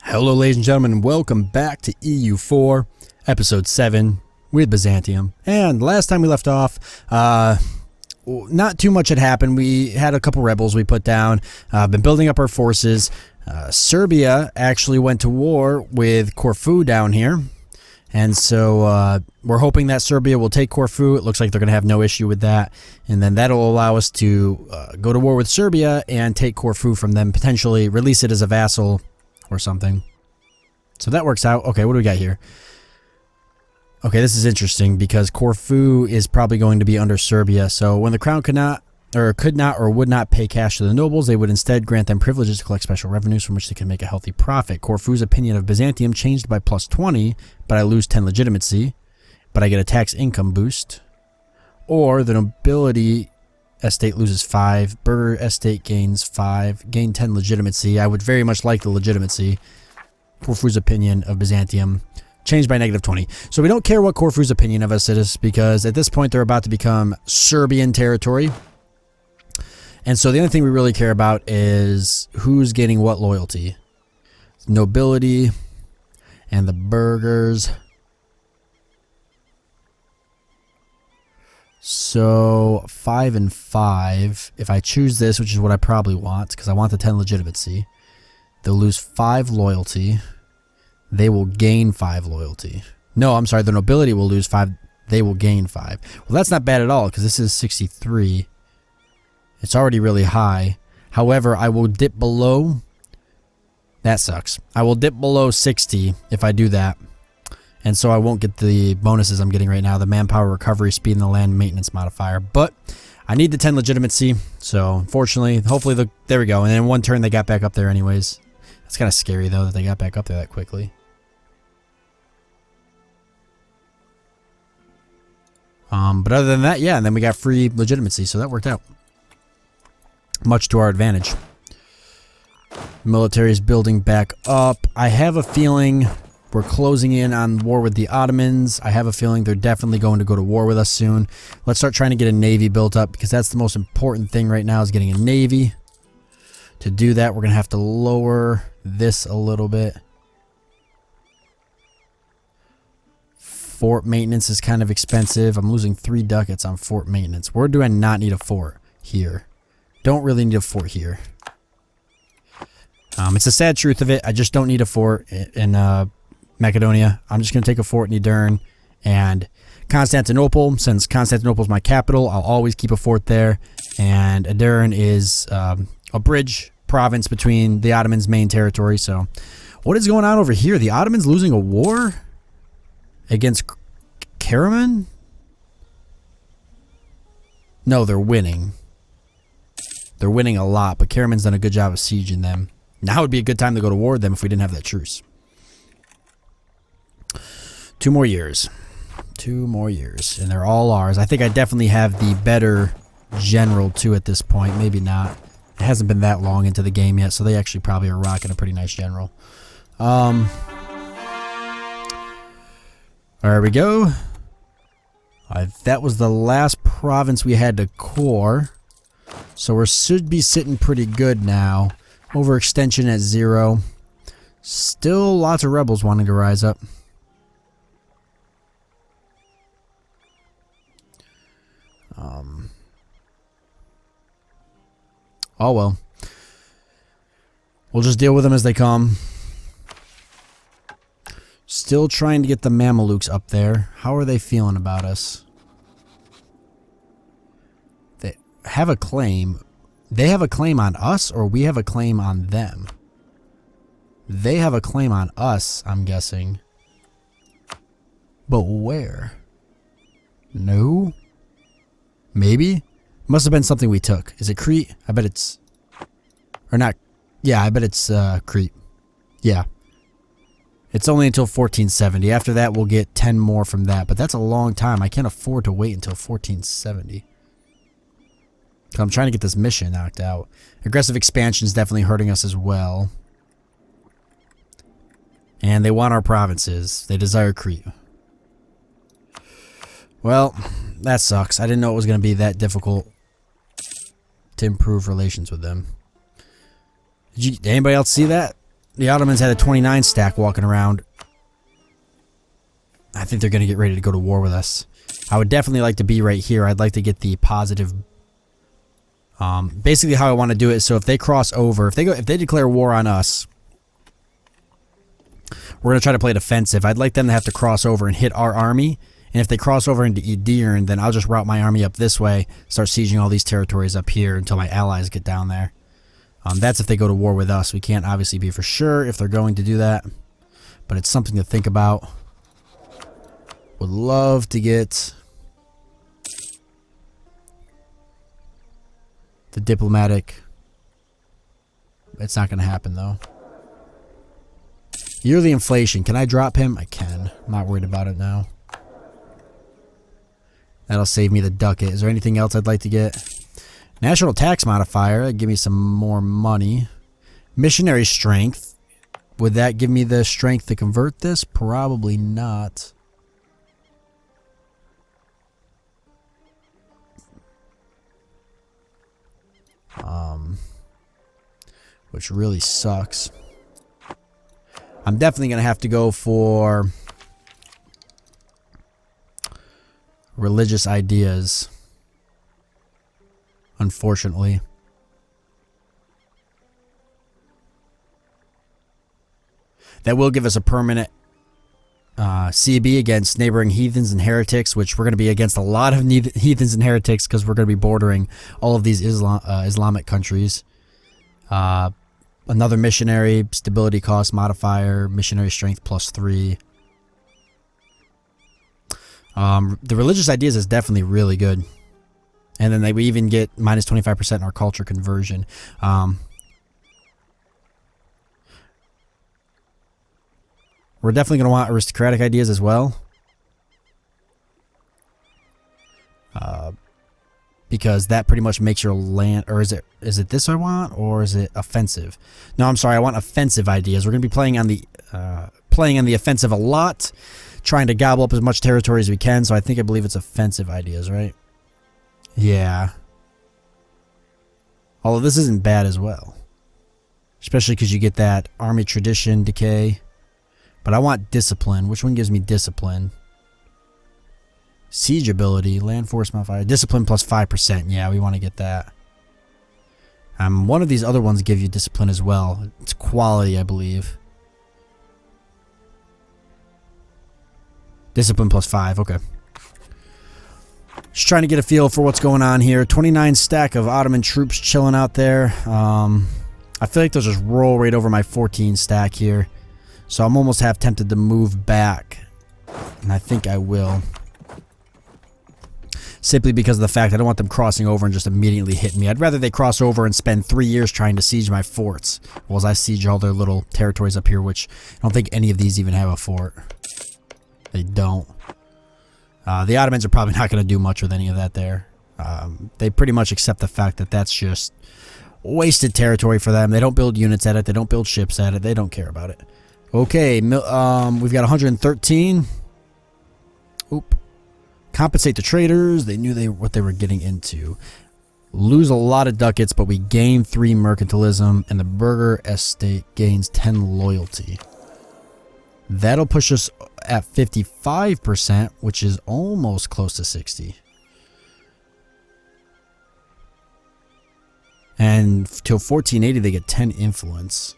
Hello ladies and gentlemen, and welcome back to EU4, episode 7 with Byzantium. And last time we left off, not too much had happened. We had a couple rebels we put down, been building up our forces. Serbia actually went to war with Corfu down here. And so we're hoping that Serbia will take Corfu. It looks like they're going to have no issue with that. And then that'll allow us to go to war with Serbia and take Corfu from them, potentially release it as a vassal or something. So that works out. Okay, what do we got here? Okay, this is interesting because Corfu is probably going to be under Serbia. So when the crown could not or would not pay cash to the nobles, they would instead grant them privileges to collect special revenues from which they can make a healthy profit. Corfu's opinion of Byzantium changed by plus 20, but I lose 10 legitimacy, but I get a tax income boost. Or the nobility estate loses 5, burgher estate gains 5, gain 10 legitimacy. I would very much like the legitimacy. Corfu's opinion of Byzantium changed by negative 20. So we don't care what Corfu's opinion of us is, because at this point they're about to become Serbian territory. And so the only thing we really care about is who's getting what loyalty. Nobility and the burghers. So 5 and 5. If I choose this, which is what I probably want, because I want the 10 legitimacy, they'll lose 5 loyalty. They will gain 5 loyalty. No, I'm sorry. The nobility will lose 5. They will gain 5. Well, that's not bad at all, because this is 63. It's already really high. However, I will dip below. That sucks. I will dip below 60 if I do that. And so I won't get the bonuses I'm getting right now. The manpower, recovery, speed, and the land maintenance modifier. But I need the 10 legitimacy. So unfortunately, hopefully, there we go. And in one turn, they got back up there anyways. It's kind of scary, though, that they got back up there that quickly. But other than that, yeah. And then we got free legitimacy. So that worked out. Much to our advantage. Military is building back up. I have a feeling we're closing in on war with the Ottomans. I have a feeling they're definitely going to go to war with us soon. Let's start trying to get a navy built up, because that's the most important thing right now, is getting a navy. To do that, we're going to have to lower this a little bit. Fort maintenance is kind of expensive. I'm losing 3 ducats on fort maintenance. Where do I not need a fort? Here. Don't really need a fort here. It's the sad truth of it. I just don't need a fort in Macedonia. I'm just going to take a fort in Edirne and Constantinople. Since Constantinople is my capital, I'll always keep a fort there. And Edirne is a bridge province between the Ottomans' main territory. So what is going on over here? The Ottomans losing a war against Karaman? No, they're winning. They're winning a lot, but Karaman's done a good job of sieging them. Now would be a good time to go to war with them if we didn't have that truce. 2 more years. 2 more years. And they're all ours. I think I definitely have the better general too at this point. Maybe not. It hasn't been that long into the game yet, so they actually probably are rocking a pretty nice general. There we go. That was the last province we had to core. So we should be sitting pretty good now. Overextension at 0. Still lots of rebels wanting to rise up. Oh well. We'll just deal with them as they come. Still trying to get the Mamelukes up there. How are they feeling about us? They have a claim. They have a claim on us, or we have a claim on them? They have a claim on us, I'm guessing. But where? No? Maybe? Must have been something we took. Is it Crete? I bet it's... Or not... Yeah, I bet it's Crete. Yeah. It's only until 1470. After that, we'll get 10 more from that. But that's a long time. I can't afford to wait until 1470. So I'm trying to get this mission knocked out. Aggressive expansion is definitely hurting us as well. And they want our provinces. They desire Crete. Well, that sucks. I didn't know it was going to be that difficult to improve relations with them. Did anybody else see that? the Ottomans had a 29 stack walking around. I think they're going to get ready to go to war with us. I would definitely like to be right here. I'd like to get the positive. Basically, how I want to do it. So if they cross over, if they declare war on us, we're going to try to play defensive. I'd like them to have to cross over and hit our army. And if they cross over into Edirne, then I'll just route my army up this way, start sieging all these territories up here until my allies get down there. That's if they go to war with us. We can't obviously be for sure if they're going to do that, but it's something to think about. Would love to get the diplomatic. It's not going to happen though. Yearly inflation. Can I drop him? I can. I'm not worried about it now. That'll save me the ducat. Is there anything else I'd like to get? National tax modifier. That'd give me some more money. Missionary strength. Would that give me the strength to convert this? Probably not. Which really sucks. I'm definitely going to have to go for religious ideas. Unfortunately. That will give us a permanent CB against neighboring heathens and heretics, which we're going to be against a lot of heathens and heretics because we're going to be bordering all of these Islamic countries. Another missionary stability cost modifier, missionary strength +3. The religious ideas is definitely really good. And then we even get minus 25% in our culture conversion. We're definitely going to want aristocratic ideas as well. Because that pretty much makes your land, or is it this I want, or is it offensive? No, I'm sorry, I want offensive ideas. We're going to be playing on the offensive a lot, trying to gobble up as much territory as we can. So I believe it's offensive ideas, right? Yeah. Although this isn't bad as well, especially because you get that army tradition decay. But I want discipline. Which one gives me discipline? Siege ability, land force modifier, discipline +5%. Yeah, we want to get that. One of these other ones give you discipline as well. It's quality, I believe. Discipline +5. Okay. Just trying to get a feel for what's going on here. 29 stack of Ottoman troops chilling out there. I feel like they'll just roll right over my 14 stack here. So I'm almost half tempted to move back. And I think I will. Simply because of the fact I don't want them crossing over and just immediately hitting me. I'd rather they cross over and spend 3 years trying to siege my forts, while as I siege all their little territories up here, which I don't think any of these even have a fort. They don't. The Ottomans are probably not going to do much with any of that there. They pretty much accept the fact that that's just wasted territory for them. They don't build units at it. They don't build ships at it. They don't care about it. Okay, we've got 113. Oop. Compensate the traders. They knew what they were getting into. Lose a lot of ducats, but we gain 3 mercantilism, and the burgher estate gains 10 loyalty. That'll push us at 55%, which is almost close to 60. And till 1480, they get 10 influence.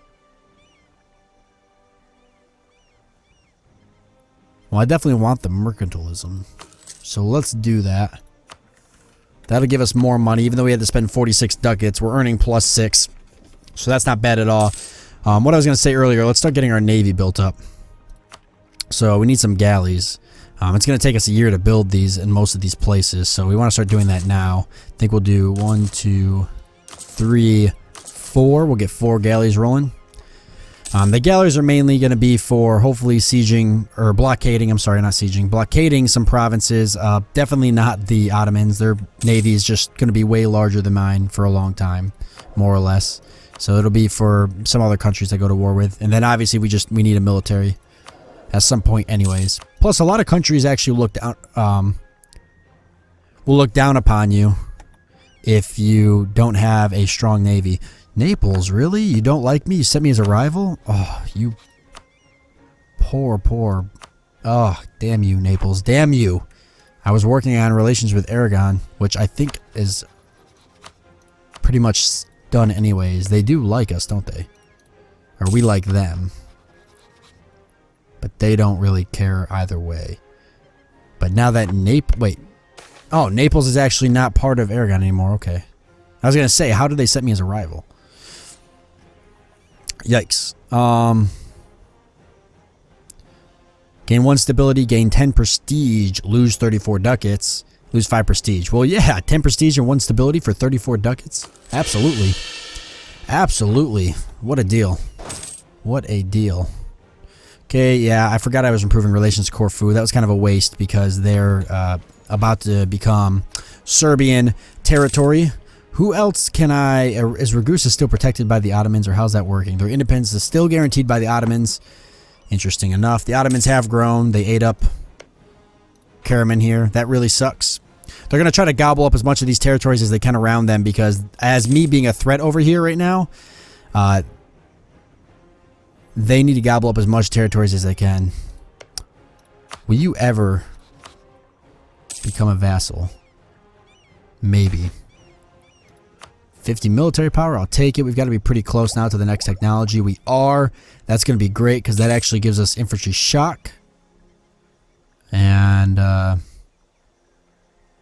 Well, I definitely want the mercantilism. So let's do that. That'll give us more money. Even though we had to spend 46 ducats, we're earning +6. So that's not bad at all. What I was going to say earlier, let's start getting our navy built up. So we need some galleys. It's going to take us a year to build these in most of these places. So we want to start doing that now. I think we'll do 1, 2, 3, 4. We'll get 4 galleys rolling. The galleys are mainly going to be for hopefully sieging or blockading. I'm sorry, not sieging. Blockading some provinces. Definitely not the Ottomans. Their navy is just going to be way larger than mine for a long time, more or less. So it'll be for some other countries I go to war with. And then obviously we need a military at some point anyways. Plus a lot of countries actually will look down upon you if you don't have a strong navy. Naples, really? You don't like me? You sent me as a rival? Oh, you poor. Oh, damn you, Naples. Damn you. I was working on relations with Aragon, which I think is pretty much done anyways. They do like us, don't they? Or we like them. But they don't really care either way. But now that wait. Oh, Naples is actually not part of Aragon anymore. Okay. I was going to say, how did they set me as a rival? Yikes. Gain 1 stability, gain 10 prestige, lose 34 ducats, lose 5 prestige. Well, yeah, 10 prestige and 1 stability for 34 ducats. Absolutely. Absolutely. What a deal. What a deal. Okay, yeah, I forgot I was improving relations to Corfu. That was kind of a waste because they're about to become Serbian territory. Who else can I... Is Ragusa still protected by the Ottomans, or how's that working? Their independence is still guaranteed by the Ottomans. Interesting enough. The Ottomans have grown. They ate up Karaman here. That really sucks. They're going to try to gobble up as much of these territories as they can around them because as me being a threat over here right now, they need to gobble up as much territories as they can. Will you ever become a vassal? Maybe. 50 military power, I'll take it. We've got to be pretty close now to the next technology. We are. That's going to be great because that actually gives us infantry shock. And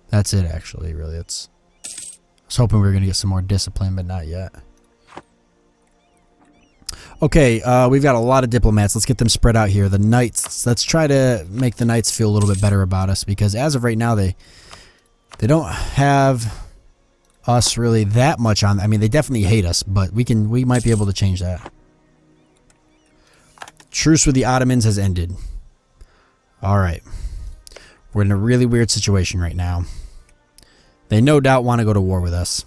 that's it, actually, really. I was hoping we were going to get some more discipline, but not yet. Okay, we've got a lot of diplomats. Let's get them spread out here. The knights. Let's try to make the knights feel a little bit better about us because as of right now, they don't have us really that much on. I mean, they definitely hate us, but we might be able to change that. Truce with the Ottomans has ended. All right. We're in a really weird situation right now. They no doubt want to go to war with us.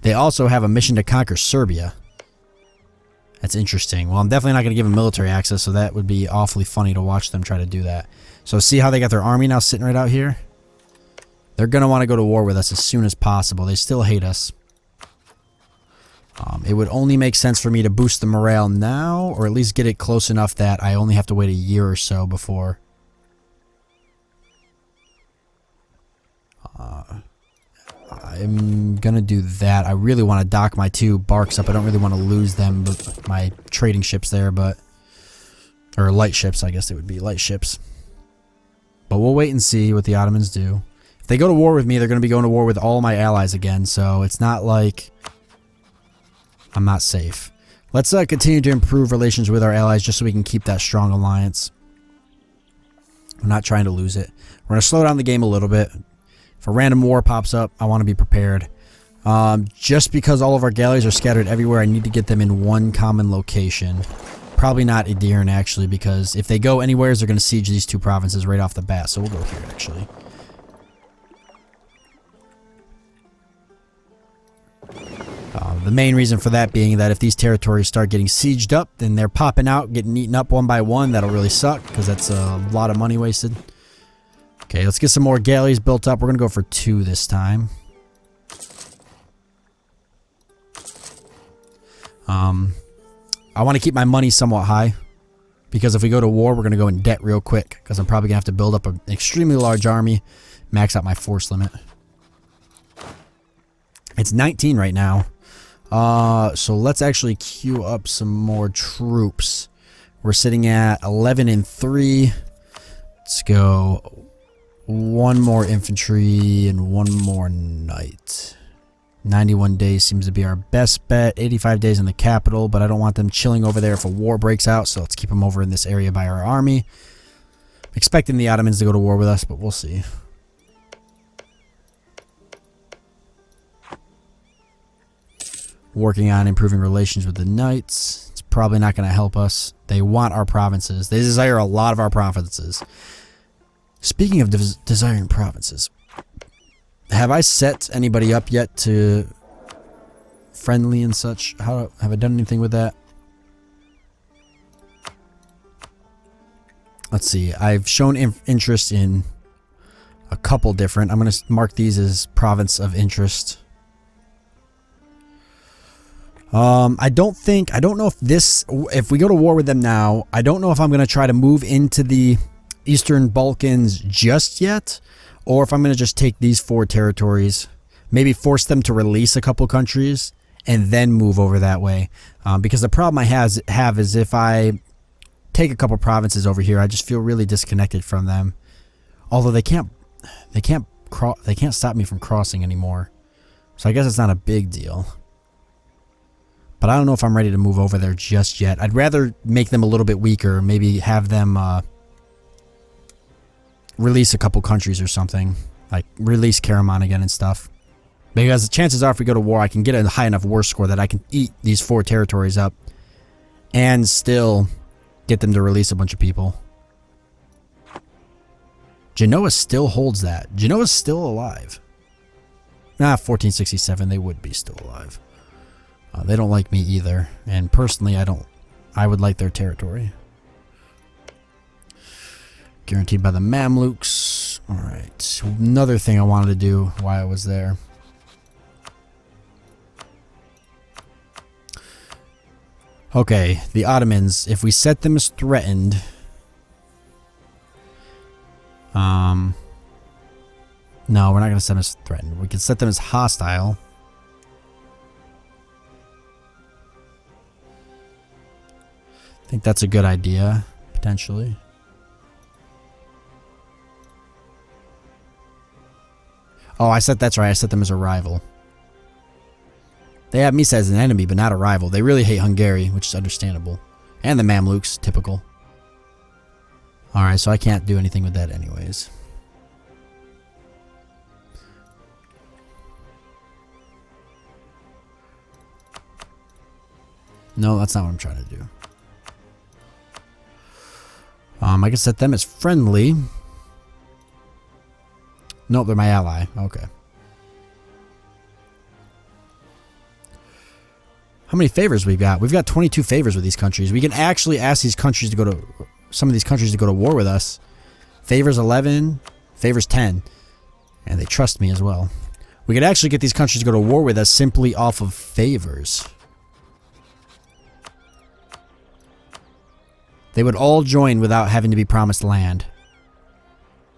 They also have a mission to conquer Serbia. That's interesting. Well, I'm definitely not going to give them military access, so that would be awfully funny to watch them try to do that. So see how they got their army now sitting right out here? They're going to want to go to war with us as soon as possible. They still hate us. It would only make sense for me to boost the morale now, or at least get it close enough that I only have to wait a year or so before. I'm going to do that. I really want to dock my 2 barks up. I don't really want to lose them, but my trading ships there, but... Or light ships, I guess they would be. Light ships. But we'll wait and see what the Ottomans do. If they go to war with me, they're going to be going to war with all my allies again, so it's not like I'm not safe. Let's continue to improve relations with our allies just so we can keep that strong alliance. I'm not trying to lose it. We're going to slow down the game a little bit. If a random war pops up, I want to be prepared. Just because all of our galleys are scattered everywhere, I need to get them in one common location. Probably not Edirne, actually, because if they go anywhere, they're going to siege these 2 provinces right off the bat. So we'll go here, actually. The main reason for that being that if these territories start getting sieged up, then they're popping out, getting eaten up one by one. That'll really suck, because that's a lot of money wasted. Okay, let's get some more galleys built up. We're going to go for 2 this time. I want to keep my money somewhat high, because if we go to war, we're going to go in debt real quick, because I'm probably going to have to build up an extremely large army, max out my force limit. It's 19 right now. So let's actually queue up some more troops. We're sitting at 11 and 3. Let's go 1 more infantry and 1 more knight. 91 days seems to be our best bet. 85 days in the capital, but I don't want them chilling over there if a war breaks out, so let's keep them over in this area by our army. I'm expecting the Ottomans to go to war with us, but we'll see. Working on improving relations with the knights. It's probably not going to help us. They want our provinces. They desire a lot of our provinces. Speaking of desiring provinces, have I set anybody up yet to friendly and such? Have I done anything with that? Let's see. I've shown interest in a couple different. I'm going to mark these as province of interest. I don't know if we go to war with them now, I don't know if I'm going to try to move into the Eastern Balkans just yet, or if I'm going to just take these 4 territories, maybe force them to release a couple countries, and then move over that way. Because the problem I have is if I take a couple provinces over here, I just feel really disconnected from them. Although they can't stop me from crossing anymore. So I guess it's not a big deal. But I don't know if I'm ready to move over there just yet. I'd rather make them a little bit weaker. Maybe have them release a couple countries or something. Like release Karaman again and stuff. Because the chances are if we go to war, I can get a high enough war score that I can eat these 4 territories up. And still get them to release a bunch of people. Genoa still holds that. Genoa's still alive. 1467, they would be still alive. They don't like me either, and personally, I would like their territory. Guaranteed by the Mamluks. All right, another thing I wanted to do while I was there. Okay, the Ottomans. If we set them as threatened, no, we're not going to set them as threatened. We can set them as hostile. I think that's a good idea, potentially. Oh, that's right. I set them as a rival. They have me set as an enemy, but not a rival. They really hate Hungary, which is understandable. And the Mamluks, typical. Alright, so I can't do anything with that anyways. No, that's not what I'm trying to do. I can set them as friendly. Nope, they're my ally. Okay. How many favors we've got? We've got 22 favors with these countries. We can actually ask these countries to go to... some of these countries to go to war with us. Favors 11, favors 10. And they trust me as well. We could actually get these countries to go to war with us simply off of favors. They would all join without having to be promised land.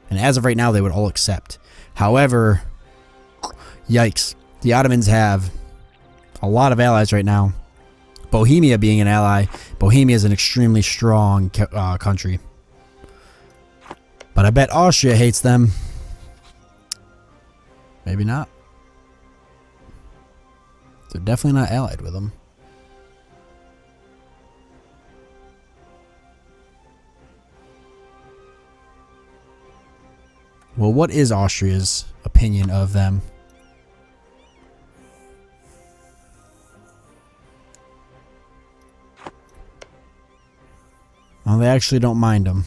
And as of right now, they would all accept. However, yikes. The Ottomans have a lot of allies right now. Bohemia being an ally. Bohemia is an extremely strong country. But I bet Austria hates them. Maybe not. They're definitely not allied with them. Well, what is Austria's opinion of them? Well, they actually don't mind them.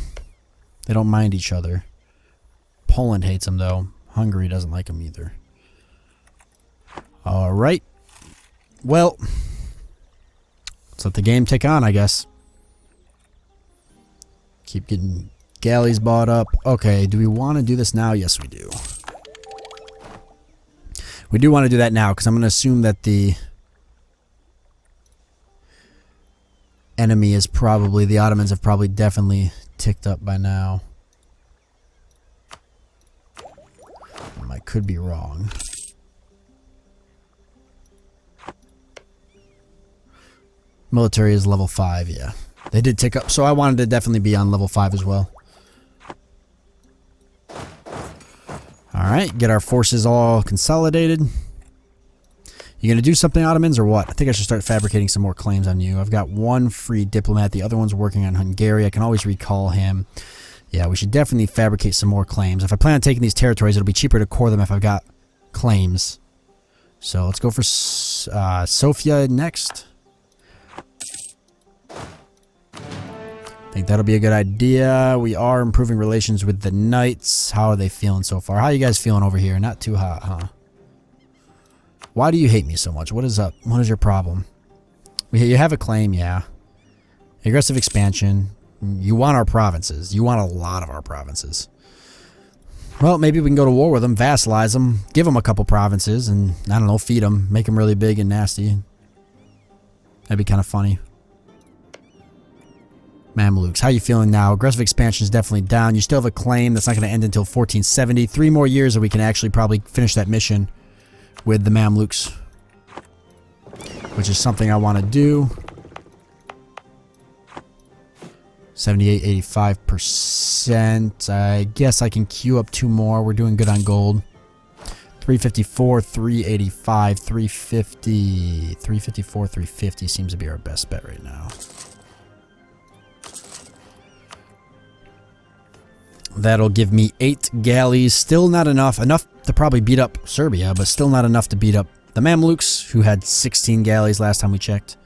They don't mind each other. Poland hates them, though. Hungary doesn't like them either. Alright. Well, let's let the game tick on, I guess. Keep getting galleys bought up. Okay, do we want to do this now? Yes, we do. We do want to do that now, because I'm going to assume that the enemy is probably... the Ottomans have probably definitely ticked up by now. I could be wrong. Military is level 5, yeah. They did tick up, so I wanted to definitely be on level 5 as well. Alright, get our forces all consolidated. You gonna do something, Ottomans, or what? I think I should start fabricating some more claims on you. I've got one free diplomat. The other one's working on Hungary. I can always recall him. Yeah, we should definitely fabricate some more claims. If I plan on taking these territories, it'll be cheaper to core them if I've got claims. So let's go for Sofia next. I think that'll be a good idea. We are improving relations with the Knights. How are they feeling so far? How are you guys feeling over here? Not too hot, huh? Why do you hate me so much? What is up? What is your problem? You have a claim, yeah. Aggressive expansion. You want our provinces. You want a lot of our provinces. Well, maybe we can go to war with them, vassalize them, give them a couple provinces, and, I don't know, feed them, make them really big and nasty. That'd be kind of funny. Mamluks, how you feeling now? Aggressive expansion is definitely down. You still have a claim that's not going to end until 1470. 3 more years and we can actually probably finish that mission with the Mamluks, which is something I want to do. 78, 85%. I guess I can queue up 2 more. We're doing good on gold. 354, 385, 350. 354, 350 seems to be our best bet right now. That'll give me 8 galleys. Still not enough. Enough to probably beat up Serbia, but still not enough to beat up the Mamluks, who had 16 galleys last time we checked.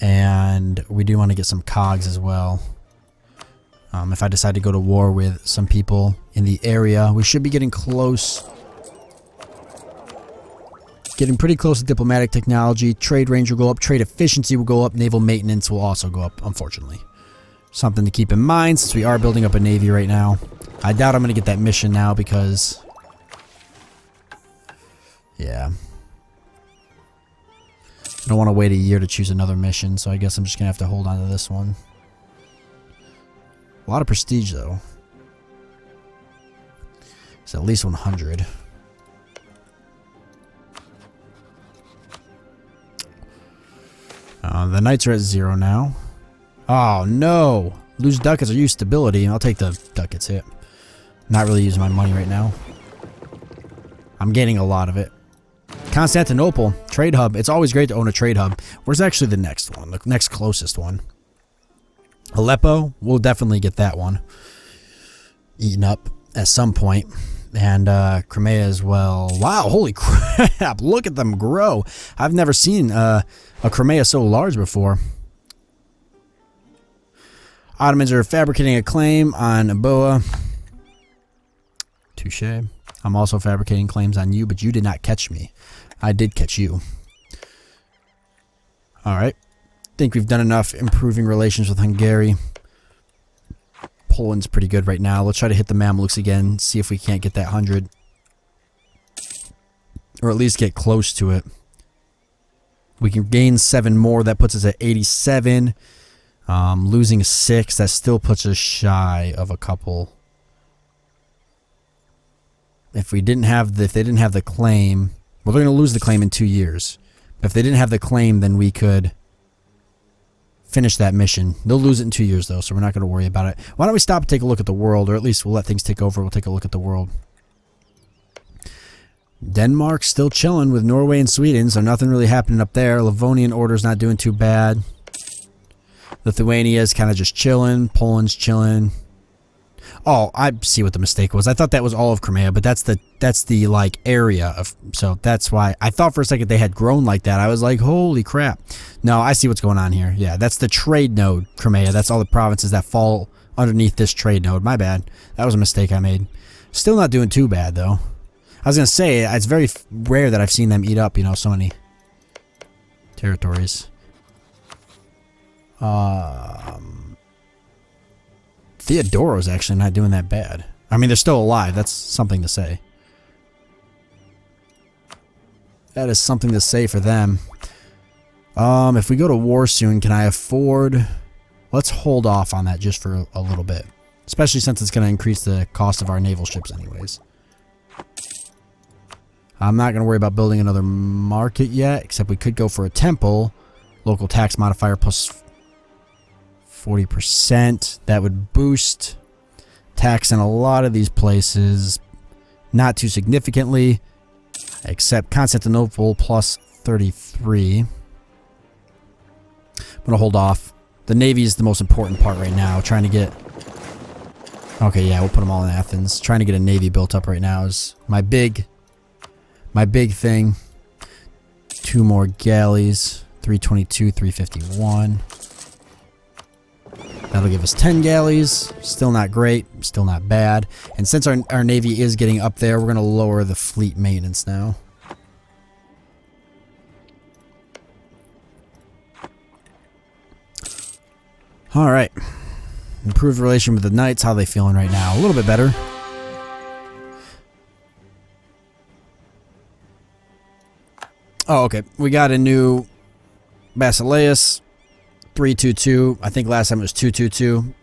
And we do want to get some cogs as well. If I decide to go to war with some people in the area, we should be getting close. Getting pretty close to diplomatic technology. Trade range will go up. Trade efficiency will go up. Naval maintenance will also go up, unfortunately. Something to keep in mind since we are building up a navy right now. I doubt I'm going to get that mission now because... yeah. I don't want to wait a year to choose another mission, so I guess I'm just going to have to hold on to this one. A lot of prestige, though. It's at least 100. The knights are at 0 now. Oh, no! Lose ducats or use stability. I'll take the ducats hit. Not really using my money right now. I'm gaining a lot of it. Constantinople, trade hub. It's always great to own a trade hub. Where's actually the next one? The next closest one? Aleppo, we'll definitely get that one eaten up at some point. And Crimea as well. Wow, holy crap. Look at them grow. I've never seen a Crimea so large before. Ottomans are fabricating a claim on Aboa. Touche. I'm also fabricating claims on you, but you did not catch me. I did catch you. Alright. Think we've done enough improving relations with Hungary. Poland's pretty good right now. Let's try to hit the Mamluks again. See if we can't get that 100. Or at least get close to it. We can gain 7 more. That puts us at 87. Losing 6. That still puts us shy of a couple. If they didn't have the claim, well, they're going to lose the claim in 2 years. But if they didn't have the claim, then we could finish that mission. They'll lose it in 2 years, though, so we're not going to worry about it. Why don't we stop and take a look at the world, or at least we'll let things take over. We'll take a look at the world. Denmark's still chilling with Norway and Sweden, so nothing really happening up there. Livonian Order's not doing too bad. Lithuania's kind of just chilling. Poland's chilling. Oh, I see what the mistake was. I thought that was all of Crimea, but that's the like area of, so that's why I thought for a second they had grown like that. I was like, holy crap. No, I see what's going on here. Yeah, that's the trade node, Crimea. That's all the provinces that fall underneath this trade node. My bad. That was a mistake I made. Still not doing too bad though. I was going to say, it's very rare that I've seen them eat up, you know, so many territories. Theodoro's actually not doing that bad. I mean, they're still alive. That's something to say. That is something to say for them. If we go to war soon, can I afford... Let's hold off on that just for a little bit. Especially since it's going to increase the cost of our naval ships anyways. I'm not going to worry about building another market yet, except we could go for a temple. Local tax modifier plus 40%. That would boost tax in a lot of these places. Not too significantly, except Constantinople plus 33. I'm going to hold off. The Navy is the most important part right now. Trying to get... Okay, yeah, we'll put them all in Athens. Trying to get a Navy built up right now is my big thing. 2 more galleys. 322, 351. That'll give us 10 galleys. Still not great. Still not bad. And since our Navy is getting up there, we're going to lower the fleet maintenance now. Alright. Improved relation with the Knights. How are they feeling right now? A little bit better. Oh, okay. We got a new Basileus, 322. I think last time it was 222.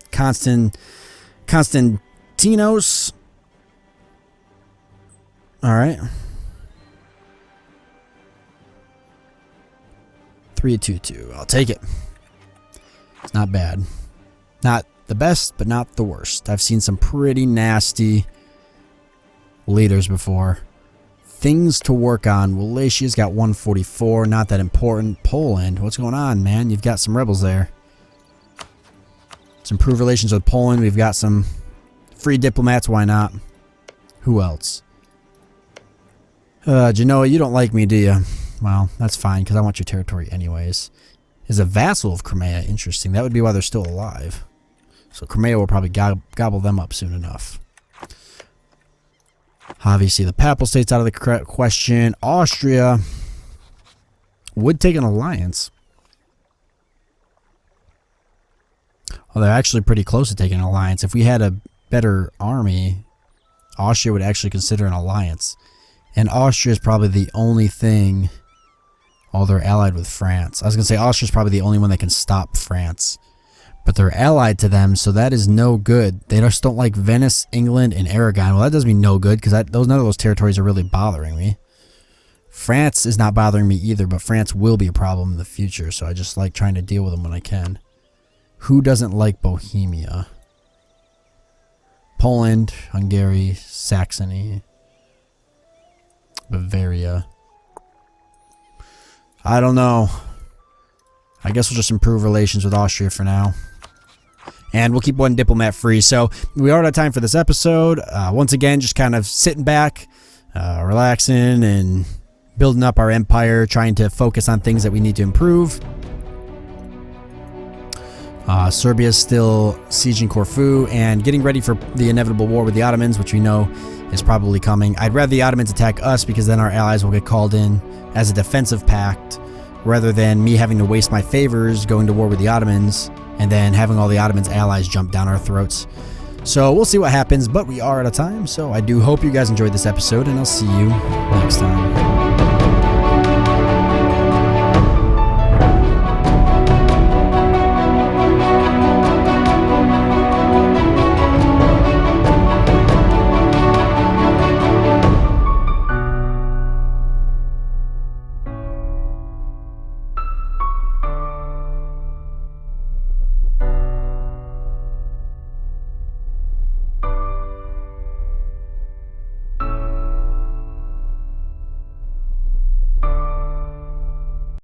Constantinos. All right. 322. I'll take it. It's not bad. Not the best, but not the worst. I've seen some pretty nasty leaders before. Things to work on. Wallachia got 144. Not that important. Poland. What's going on, man? You've got some rebels there. Let's improve relations with Poland. We've got some free diplomats. Why not? Who else? Genoa, you don't like me, do you? Well, that's fine, because I want your territory anyways. Is a vassal of Crimea. Interesting. That would be why they're still alive. So Crimea will probably gobble them up soon enough. Obviously, the Papal State's out of the question. Austria would take an alliance. Well, they're actually pretty close to taking an alliance. If we had a better army, Austria would actually consider an alliance. And Austria is probably the only thing... Oh, they're allied with France. I was going to say Austria's probably the only one that can stop France. But they're allied to them, so that is no good. They just don't like Venice, England, and Aragon. Well, that does me no good, because none of those territories are really bothering me. France is not bothering me either, but France will be a problem in the future, so I just like trying to deal with them when I can. Who doesn't like Bohemia? Poland, Hungary, Saxony, Bavaria. I don't know. I guess we'll just improve relations with Austria for now. And we'll keep one diplomat free. So we are out of time for this episode. Once again, just kind of sitting back, relaxing, and building up our empire, trying to focus on things that we need to improve. Serbia's still sieging Corfu and getting ready for the inevitable war with the Ottomans, which we know is probably coming. I'd rather the Ottomans attack us, because then our allies will get called in as a defensive pact, rather than me having to waste my favors going to war with the Ottomans and then having all the Ottomans' allies jump down our throats. So we'll see what happens, but we are out of time, so I do hope you guys enjoyed this episode, and I'll see you next time.